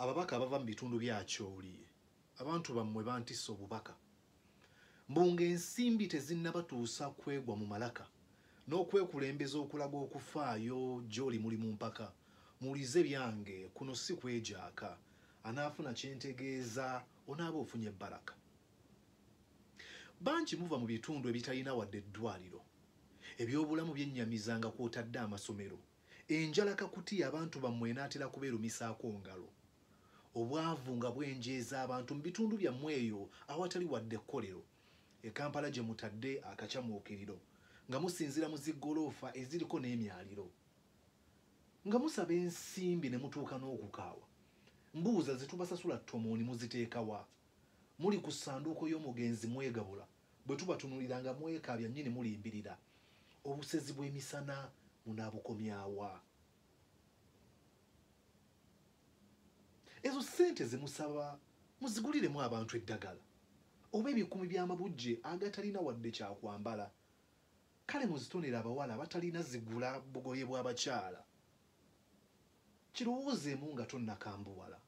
ababaka abava mu bitundu bya Acholi abantu bammwe bantisse obubaka mbunga ensimbi tezinnabatuusa kwegwa mu malaka n'okwekulembeza okulaga okufaayo gy'oli muli mu mpaka muwulize byange kuno si kwejaaka anaafuna kyentegeeza onaaba ofunye ebbaraka bangi muva mu bitundu ebitalina wadde eddwaliro ebyobulamu byennyamizanga kw'otadde amasomero enjala kakuti abantu bammwe enaatera kubeerumisaako ngalo obwavu nga bwenjeeza abantu mu bitundu byammwe eyo awatali wadde ekkolero Kampala gye mutadde akacyamuukiriro nga musinzira mu ziggoloofa eziriko n'emyaliro nga musaba ensimbi ne mutuuka n'okukaawa mbuuza zitubasasula ttomooni muziteekawa muli ku ssanduuko y'omugenzi mwegabula bwe tubatunulira nga mwekaabya nnyini mulimbirira obusezi bw'emisana munaabukomyawa ezo ssente ze musaba muziguliremu abantu eddagala oba ebikumi by'amabujje agatalina wadde kyakwambala kale muzitonera abawala abatalina zigula bugoye bw'abakyala kirowoozeemu nga tonnakambuwala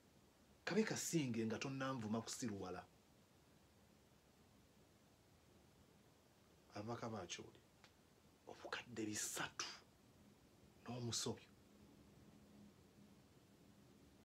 kabe kasinge nga tonnanvuma kusiruwala ababaka ba Acholi obukadde 3 n'omusobyo